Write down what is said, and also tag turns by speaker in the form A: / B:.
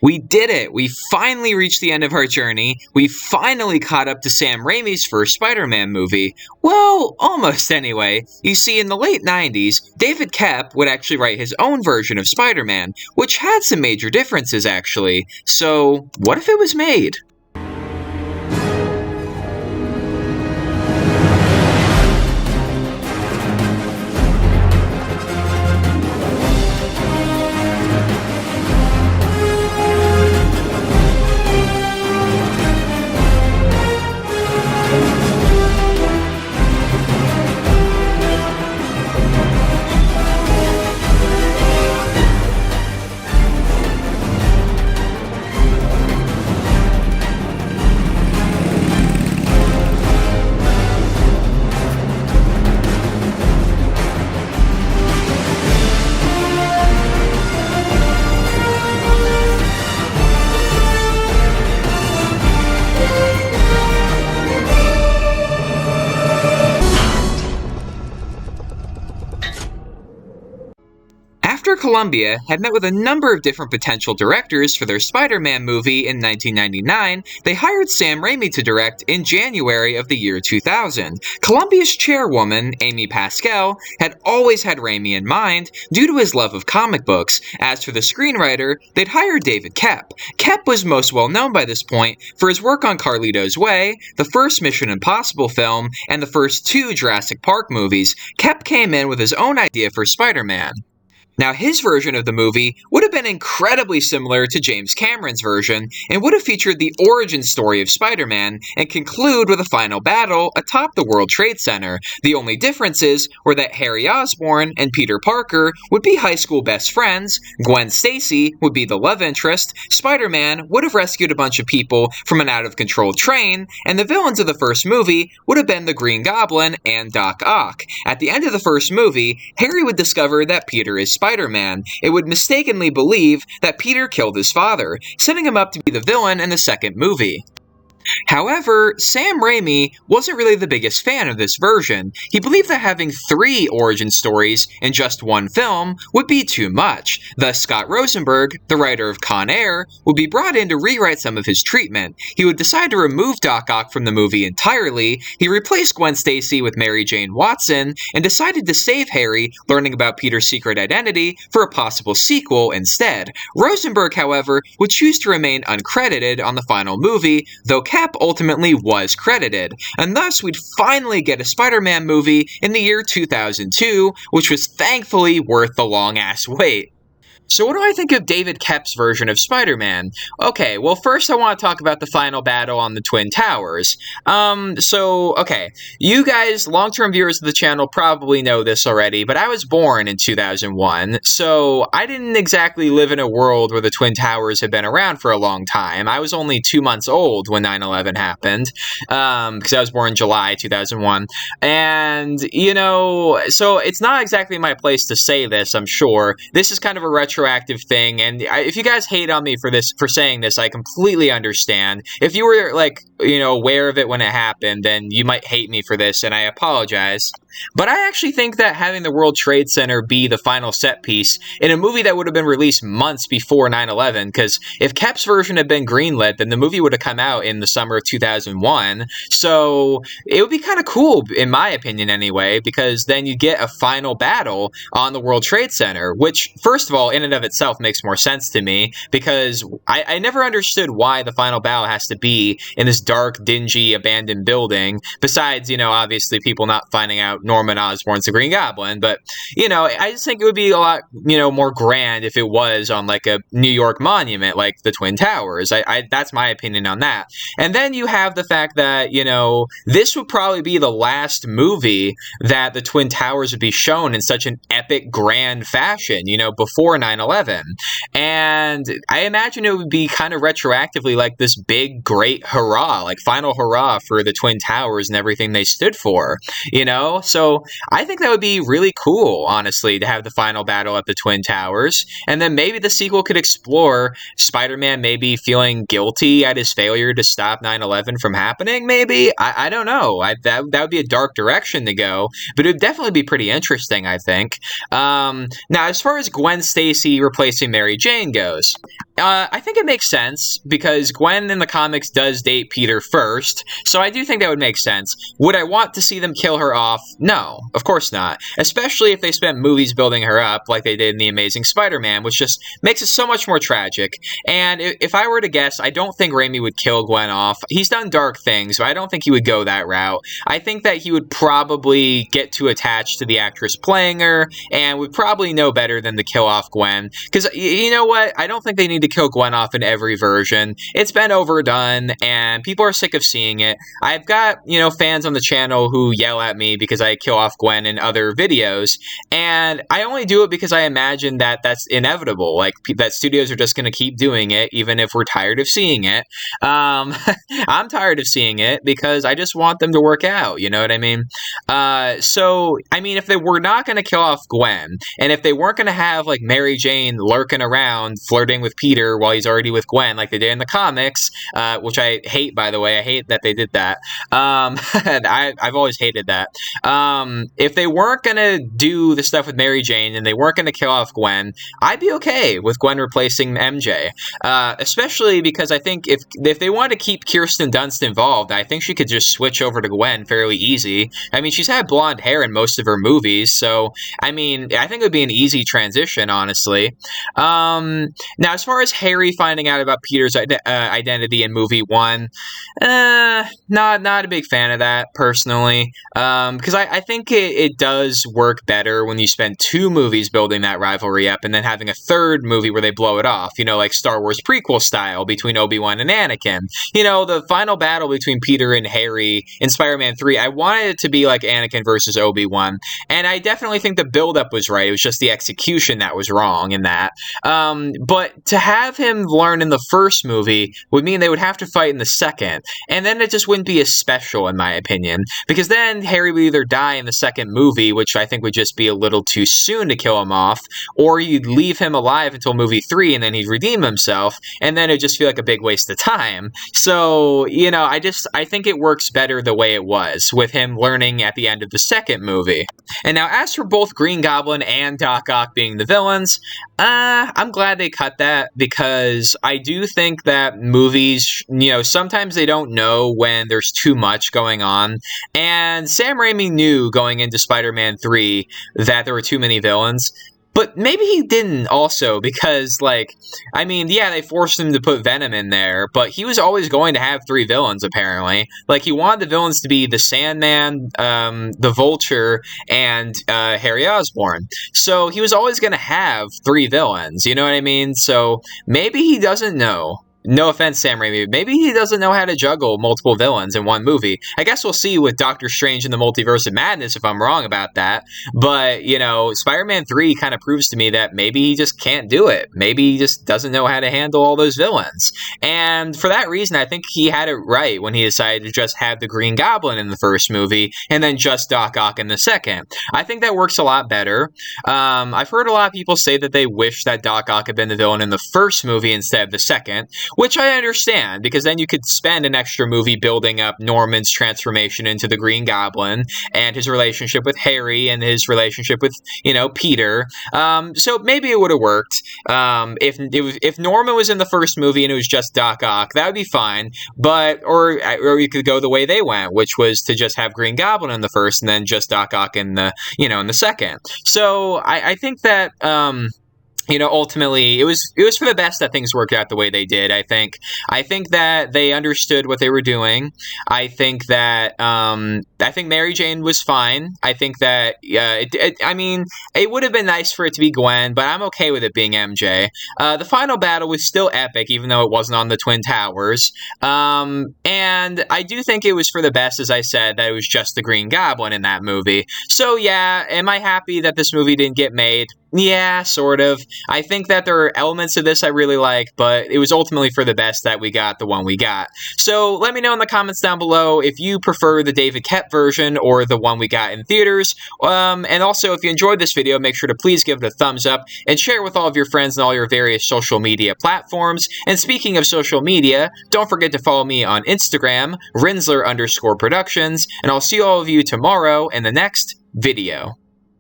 A: We did it! We finally reached the end of our journey. We finally caught up to Sam Raimi's first Spider-Man movie. Well, almost anyway. You see, in the late 90s, David Koepp would actually write his own version of Spider-Man, which had some major differences actually. So, what if it was made? After Columbia had met with a number of different potential directors for their Spider-Man movie in 1999, they hired Sam Raimi to direct in January of the year 2000. Columbia's chairwoman, Amy Pascal, had always had Raimi in mind due to his love of comic books. As for the screenwriter, they'd hired David Koepp. Koepp was most well known by this point for his work on Carlito's Way, the first Mission Impossible film, and the first two Jurassic Park movies. Koepp came in with his own idea for Spider-Man. Now, his version of the movie would have been incredibly similar to James Cameron's version and would have featured the origin story of Spider-Man and conclude with a final battle atop the World Trade Center. The only differences were that Harry Osborn and Peter Parker would be high school best friends, Gwen Stacy would be the love interest, Spider-Man would have rescued a bunch of people from an out-of-control train, and the villains of the first movie would have been the Green Goblin and Doc Ock. At the end of the first movie, Harry would discover that Peter is Spider-Man. It would mistakenly believe that Peter killed his father, setting him up to be the villain in the second movie. However, Sam Raimi wasn't really the biggest fan of this version. He believed that having 3 origin stories in just one film would be too much. Thus, Scott Rosenberg, the writer of Con Air, would be brought in to rewrite some of his treatment. He would decide to remove Doc Ock from the movie entirely. He replaced Gwen Stacy with Mary Jane Watson, and decided to save Harry learning about Peter's secret identity for a possible sequel instead. Rosenberg, however, would choose to remain uncredited on the final movie, though Koepp ultimately was credited, and thus we'd finally get a Spider-Man movie in the year 2002, which was thankfully worth the long-ass wait. So what do I think of David Koepp's version of Spider-Man? Okay, well first I want to talk about the final battle on the Twin Towers. Okay, you guys, long-term viewers of the channel, probably know this already, but I was born in 2001, so I didn't exactly live in a world where the Twin Towers had been around for a long time. I was only 2 months old when 9/11 happened, because I was born in July 2001, and, so it's not exactly my place to say this, I'm sure. This is kind of a retroactive thing, and if you guys hate on me for saying this, I completely understand. If you were aware of it when it happened, then you might hate me for this, and I apologize. But I actually think that having the World Trade Center be the final set piece in a movie that would have been released months before 9/11, because if Koepp's version had been greenlit, then the movie would have come out in the summer of 2001, so it would be kind of cool, in my opinion anyway, because then you get a final battle on the World Trade Center, which, first of all, in and of itself makes more sense to me, because I never understood why the final battle has to be in this dark, dingy, abandoned building, besides, obviously people not finding out Norman Osborn's the Green Goblin, but, I just think it would be a lot, more grand if it was on, like, a New York monument, like the Twin Towers. That's my opinion on that. And then you have the fact that, this would probably be the last movie that the Twin Towers would be shown in such an epic, grand fashion, before 9/11. And I imagine it would be kind of retroactively like this big, great hurrah, like final hurrah for the Twin Towers and everything they stood for, So I think that would be really cool, honestly, to have the final battle at the Twin Towers. And then maybe the sequel could explore Spider-Man maybe feeling guilty at his failure to stop 9/11 from happening, maybe? I don't know. That would be a dark direction to go, but it would definitely be pretty interesting, I think. Now, as far as Gwen Stacy replacing Mary Jane goes, I think it makes sense because Gwen in the comics does date Peter first, so I do think that would make sense. Would I want to see them kill her off? No, of course not. Especially if they spent movies building her up like they did in The Amazing Spider-Man, which just makes it so much more tragic. And if I were to guess, I don't think Raimi would kill Gwen off. He's done dark things, but I don't think he would go that route. I think that he would probably get too attached to the actress playing her and would probably know better than to kill off Gwen. Because you know what? I don't think they need to kill Gwen off in every version. It's been overdone, and people are sick of seeing it. I've got, fans on the channel who yell at me because I kill off Gwen in other videos, and I only do it because I imagine that that's inevitable. Like, that studios are just going to keep doing it, even if we're tired of seeing it. I'm tired of seeing it because I just want them to work out, you know what I mean? If they were not going to kill off Gwen, and if they weren't going to have, like, Mary Jane lurking around, flirting with Peter while he's already with Gwen, like they did in the comics, which I hate, by the way. I hate that they did that. And I've always hated that. If they weren't going to do the stuff with Mary Jane and they weren't going to kill off Gwen, I'd be okay with Gwen replacing MJ. Especially because I think if they wanted to keep Kirsten Dunst involved, I think she could just switch over to Gwen fairly easy. I mean, she's had blonde hair in most of her movies, so, I think it would be an easy transition, honestly. Now, as far as Harry finding out about Peter's identity in movie 1, not a big fan of that, personally, because I think it does work better when you spend 2 movies building that rivalry up and then having a third movie where they blow it off, like Star Wars prequel style between Obi-Wan and Anakin. The final battle between Peter and Harry in Spider-Man 3, I wanted it to be like Anakin versus Obi-Wan, and I definitely think the build-up was right. It was just the execution that was wrong in that. But to have him learn in the first movie would mean they would have to fight in the second, and then it just wouldn't be as special, in my opinion, because then Harry would either die in the second movie, which I think would just be a little too soon to kill him off, or you'd leave him alive until movie 3 and then he'd redeem himself, and then it'd just feel like a big waste of time. So, I think it works better the way it was, with him learning at the end of the second movie. And now, as for both Green Goblin and Doc Ock being the villains, I'm glad they cut that, because I do think that movies, sometimes they don't know when there's too much going on, and Sam Raimi knew going into Spider-Man 3 that there were too many villains. But maybe he didn't also, because, they forced him to put Venom in there, but he was always going to have 3 villains, apparently. He wanted the villains to be the Sandman, the Vulture, and Harry Osborn. So he was always going to have 3 villains, you know what I mean? So maybe he doesn't know. No offense, Sam Raimi. Maybe he doesn't know how to juggle multiple villains in one movie. I guess we'll see with Doctor Strange in the Multiverse of Madness if I'm wrong about that. But, Spider-Man 3 kind of proves to me that maybe he just can't do it. Maybe he just doesn't know how to handle all those villains. And for that reason, I think he had it right when he decided to just have the Green Goblin in the first movie and then just Doc Ock in the second. I think that works a lot better. I've heard a lot of people say that they wish that Doc Ock had been the villain in the first movie instead of the second, which I understand, because then you could spend an extra movie building up Norman's transformation into the Green Goblin and his relationship with Harry and his relationship with, Peter. So maybe it would have worked. If Norman was in the first movie and it was just Doc Ock, that would be fine. But or you could go the way they went, which was to just have Green Goblin in the first and then just Doc Ock in the in the second. So I think that. Ultimately, it was for the best that things worked out the way they did. I think that they understood what they were doing. I think that Mary Jane was fine. I think that it would have been nice for it to be Gwen, but I'm okay with it being MJ. The final battle was still epic, even though it wasn't on the Twin Towers. And I do think it was for the best, as I said, that it was just the Green Goblin in that movie. So yeah, am I happy that this movie didn't get made? Yeah, sort of. I think that there are elements of this I really like, but it was ultimately for the best that we got the one we got. So let me know in the comments down below if you prefer the David Koepp version or the one we got in theaters. And also, if you enjoyed this video, make sure to please give it a thumbs up and share it with all of your friends and all your various social media platforms. And speaking of social media, don't forget to follow me on Instagram, Rinzler_Productions, and I'll see all of you tomorrow in the next video.